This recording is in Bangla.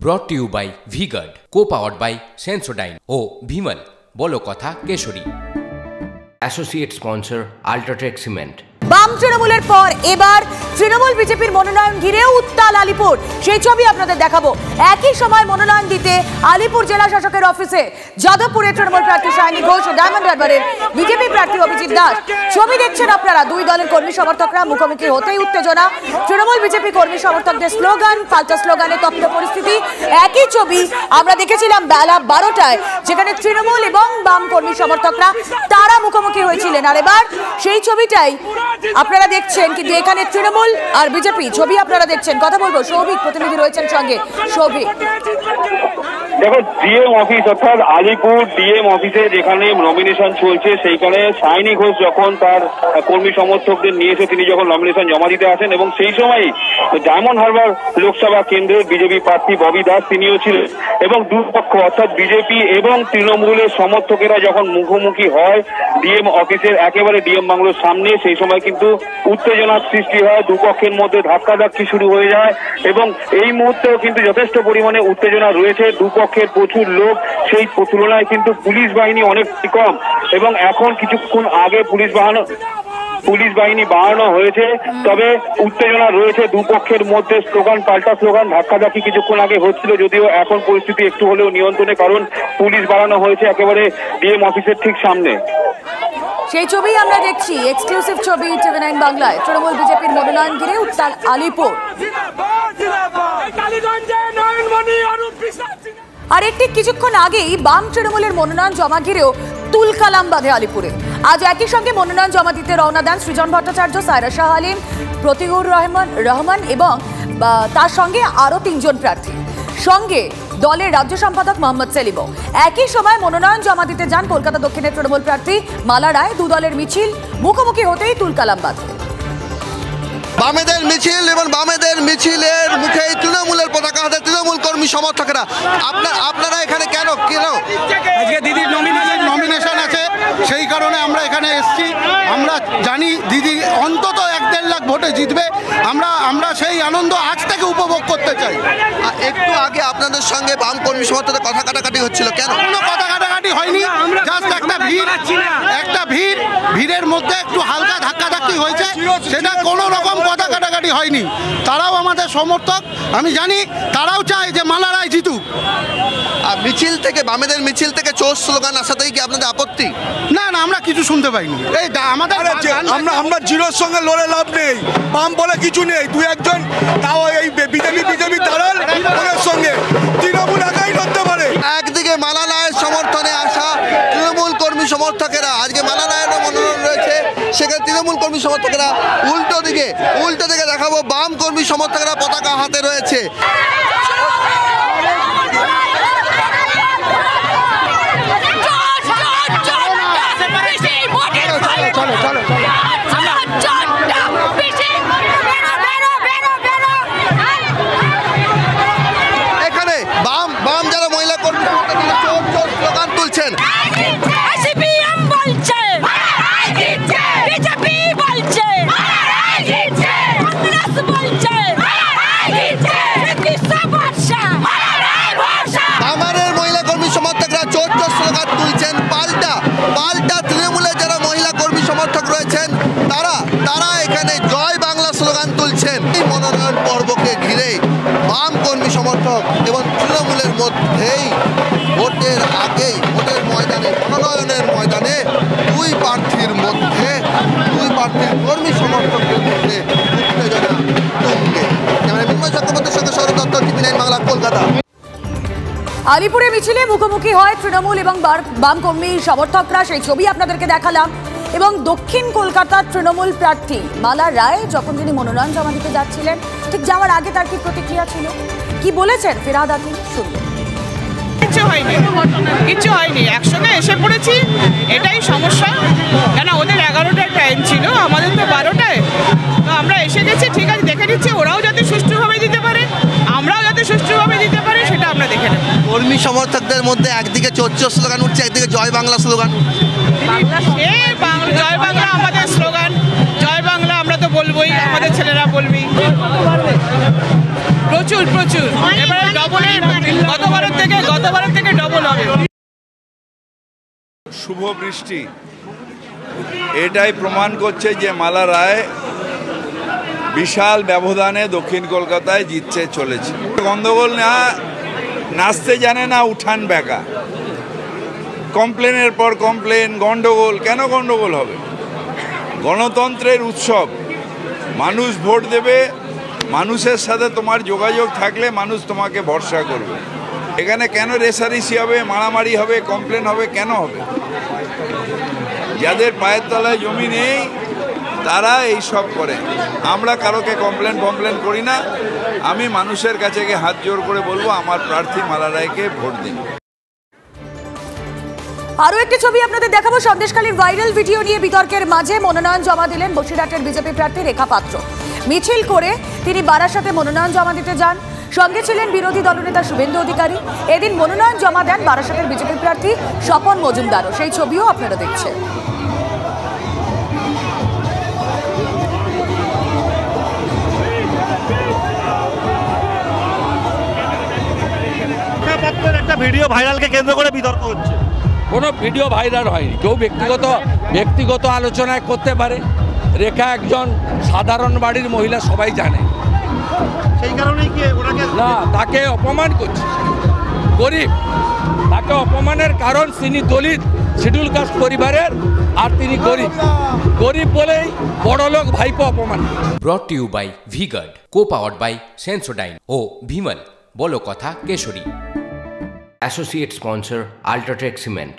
ব্রট to you by Vguard, co-powered by Sensodyne ও ভিমল বলো কথা কেশরী। Associate sponsor UltraTech cement. বাম তৃণমূলের পর এবার তৃণমূল বিজেপির মনোনয়ন ঘিরেও উত্তাল আলিপুর, সেই ছবি আপনাদের দেখাবো। একই সময় মনোনয়ন দিতে আলিপুর জেলা শাসকের অফিসে যাদবপুরের তৃণমূল প্রার্থী সায়নী ঘোষ ও ডায়মন্ড হারবারের বিজেপি প্রার্থী অভিজিৎ দাস। ছবি দেখছেন আপনারা, দুই দলের কর্মী সমর্থকরা মুখোমুখি হতেই উত্তেজনা। তৃণমূল বিজেপি কর্মী সমর্থকদের স্লোগান, পাল্টা স্লোগানে তপ্ত পরিস্থিতি। একই ছবি আমরা দেখেছিলাম বেলা 12টায়, যেখানে তৃণমূল এবং বাম কর্মী সমর্থকরা তারা মুখোমুখি হয়েছিলেন। আর এবার সেই ছবিটাই আপনারা দেখছেন, কিন্তু এখানে তৃণমূল আর বিজেপি ছবি আপনারা দেখছেন। কথা বলবো, সৌভিক প্রতিনিধি রয়েছেন সঙ্গে। সৌভিক, দেখো ডিএম অফিস অর্থাৎ আলিপুর ডিএম অফিসে যেখানে নমিনেশন চলছে, সেইখানে সায়নী ঘোষ যখন তার কর্মী সমর্থকদের নিয়ে এসে তিনি যখন নমিনেশন জমা দিতে আসেন, এবং সেই সময়ই ডায়মন্ড হারবার লোকসভা কেন্দ্রের বিজেপি প্রার্থী ববি দাস তিনিও ছিলেন, এবং দুপক্ষ অর্থাৎ বিজেপি এবং তৃণমূলের সমর্থকেরা যখন মুখোমুখি হয় ডিএম অফিসের একেবারে ডিএম বাংলোর সামনে, সেই সময় কিন্তু উত্তেজনার সৃষ্টি হয়, দুপক্ষের মধ্যে ধাক্কাধাক্কি শুরু হয়ে যায়, এবং এই মুহূর্তেও কিন্তু যথেষ্ট পরিমাণে উত্তেজনা রয়েছে। দুপক্ষের প্রচুর লোক, সেই তুলনায় কিন্তু পুলিশ বাহিনী অনেক কম, এবং এখন কিছুক্ষণ আগে পুলিশ বাহিনী বাড়ানো হয়েছে। তবে উত্তেজনা রয়েছে দুপক্ষের মধ্যে, স্লোগান পাল্টা স্লোগান, ধাক্কাধাক্কি কিছুক্ষণ আগে হচ্ছিল, যদিও এখন পরিস্থিতি একটু হলেও নিয়ন্ত্রণে, কারণ পুলিশ বাড়ানো হয়েছে একেবারে ডিএম অফিসের ঠিক সামনে। সেই ছবি আমরা দেখছি, এক্সক্লুসিভ ছবি টিভি9 বাংলায়। তৃণমূল বিজেপির মনোনয়ন ঘিরে উত্তাল আলিপুর। আর একটি কিছুক্ষণ আগেই বাম তৃণমূলের মনোনয়ন জমা ঘিরেও তুলকালাম বাঁধে আলিপুরে। আজ একই সঙ্গে মনোনয়ন জমা দিতে রওনা দেন সৃজন ভট্টাচার্য, সায়রা শাহ আলিম, প্রতিগুর রহমান এবং তার সঙ্গে আরও 3 জন প্রার্থী, সঙ্গে দলের রাজ্য সম্পাদক মোহাম্মদ সেলিমও। একই সময় মনোনয়ন জমা দিতে যান কলকাতা দক্ষিণের তৃণমূল প্রার্থী মালা রায়। দু দলের মিছিল মুখোমুখি হতেই তুলকালাম বাঁধে। বামেদের মিছিল এবং বামেদের মিছিলের মুখে তৃণমূলের পতাকা হাতে তৃণমূল কর্মী সমর্থকরা। আপনারা এখানে কেন আজকে দিদির নমিনেশন আছে, সেই কারণে আমরা এখানে এসেছি। আমরা জানি দিদি অন্তত 1-1.5 লাখ ভোটে জিতবে, আমরা সেই আনন্দ আজ থেকে উপভোগ করতে চাই। একটু আগে আপনাদের সঙ্গে বাম কর্মী সমর্থকদের কথা কাটাকাটি হচ্ছিল, কেন? কোনো কথা কাটাকাটি হয়নি, জাস্ট একটা ভিড়ের মধ্যে একটু হালকা ধাক্কাধাক্কি হয়েছে, সেটা কোনো রকম কথা কাটাকাটি হয়নি। তারাও আমাদের সমর্থক, আমি জানি তারাও চায় যে মালা রায় জিতুক। আর মিছিল থেকে, বামেদের মিছিল থেকে চোর স্লোগান আসাতেই কি আপনাদের আপত্তি? না, আমরা কিছু শুনতে পাইনি। এই আমাদের আমরা জিরোর সঙ্গে লড়ে লাভ নেই, বাম বলে কিছু নেই, 2-1 তাও এই বিজেপি দাঁড়াল ওদের সঙ্গে, তৃণমূল একাই লড়তে পারে। একদিকে মালা রায়ের সমর্থনে আসা তৃণমূল কর্মী সমর্থকেরা, আজকে মালা রায়েরও মনোনয়ন রয়েছে, সেখানে তৃণমূল কর্মী সমর্থকেরা উল্টো দিকে দেখাবো বাম কর্মী সমর্থকেরা পতাকা হাতে রয়েছে। এখানে বাম যারা মহিলা কর্মী চোর স্লোগান তুলছেন। আমাদের মহিলা কর্মী সমর্থকরা চোর স্লোগান তুলছেন। পাল্টা তৃণমূলের যারা মহিলা কর্মী সমর্থক রয়েছেন তারা এখানে জয় বাংলা স্লোগান তুলছেন। এই মনোনয়ন পর্বকে ঘিরে বাম কর্মী সমর্থক এবং তৃণমূলের মধ্যেই ভোটের আগেই মনোনয়নের ময়দানে দুই প্রার্থীর কর্মী সমর্থকদের মধ্যে উত্তেজনা তুঙ্গে। ক্যামেরা চক্রবর্তীর সঙ্গে সৌরভ দত্ত, টিভি9 বাংলা, কলকাতা। আলিপুরে মিছিলে মুখোমুখি হয় তৃণমূল এবং বাম কর্মী সমর্থকরা, সেই ছবি আপনাদেরকে দেখালাম। এবং দক্ষিণ কলকাতার তৃণমূল প্রার্থী মালা রায় যখন তিনি মনোনয়ন জমা দিতে যাচ্ছিলেন, ঠিক যাওয়ার আগে তার কি প্রতিক্রিয়া ছিল, কি বলেছেন ফিরহাদ হাকিম, শুনুন। কিচ্ছু হয়নি, একসঙ্গে এসে পড়েছি, এটাই সমস্যা। কেন ওদের 11টার টাইম ছিল, আমাদের তো 12টায়, তো আমরা এসে গেছি। ঠিক আছে, দেখে নিচ্ছি ওরাও যাতে সুষ্ঠুভাবে দিতে পারে, আমরাও যাতে সুষ্ঠুভাবে দিতে পারি, সেটা আমরা দেখে নেব। কর্মী সমর্থকদের মধ্যে একদিকে চোর স্লোগান উঠছে, একদিকে জয় বাংলা স্লোগান। জয় বাংলা আমাদের স্লোগান, জয় বাংলা আমরা তো বলবো। বলবোই, আমাদের ছেলেরা বলবি প্রচুর প্রচুর। এবারে ডবলের, গতবারের থেকে ডবল হবে। শুভ বৃষ্টি এটাই প্রমাণ করছে যে মালা রায় বিশাল ব্যবধানে দক্ষিণ কলকাতায় জিততে চলেছে। গন্ডগোল না, নাচতে জানে না উঠান বেকা, কমপ্লেনের পর কমপ্লেন, গন্ডগোল। কেন গন্ডগোল হবে? গণতন্ত্রের উৎসব, মানুষ ভোট দেবে, মানুষের সাথে তোমার যোগাযোগ থাকলে মানুষ তোমাকে ভরসা করবে। এখানে কেন রেসারেসি হবে, মারামারি হবে, কমপ্লেন হবে? কেন হবে? যাদের পায়ের তলায় জমি নেই তারা এই সব করে। আমরা কারোকে কমপ্লেন করি না। আমি মানুষের কাছে গিয়ে হাত জোর করে বলবো আমার প্রার্থী মালা রায়কে ভোট দিন। আরো একটি ছবি আপনাদের দেখাবো। সন্দেশখালীর ভাইরাল ভিডিও নিয়ে বিতর্কের মাঝে মনোনয়ন জমা দিলেন বসিরহাটের বিজেপি প্রার্থী রেখা পাত্র। মিছিল করে তিনি বারাসাতে মনোনয়ন জমা দিতে যান। সঙ্গে ছিলেন বিরোধী দলনেতা শুভেন্দু অধিকারী। এদিন মনোনয়ন জমা দেন বারাসাতের বিজেপি প্রার্থী স্বপন মজুমদারও। সেই ছবিও আপনারা দেখছেন। একটা ভিডিও ভাইরালকে কেন্দ্র করে বিতর্ক হচ্ছে। কোনো ভিডিও ভাইরাল হয়নি। কেউ ব্যক্তিগত আলোচনায় করতে পারে। রেখা একজন সাধারণ বাড়ির মহিলা, সবাই জানে। সেই কারণেই কি ওনাকে না, তাকে অপমান করছে, গরিব। তাকে অপমানের কারণ তিনি দলিত শিডিউল কাস্ট পরিবারের, আর তিনি গরিব বলেই বড়লোক ভাইপো অপমান। Brought to you by Vguard, co-powered by Sensodyne ও ভিমল বলো কথা কেশরী। Associate sponsor UltraTech cement.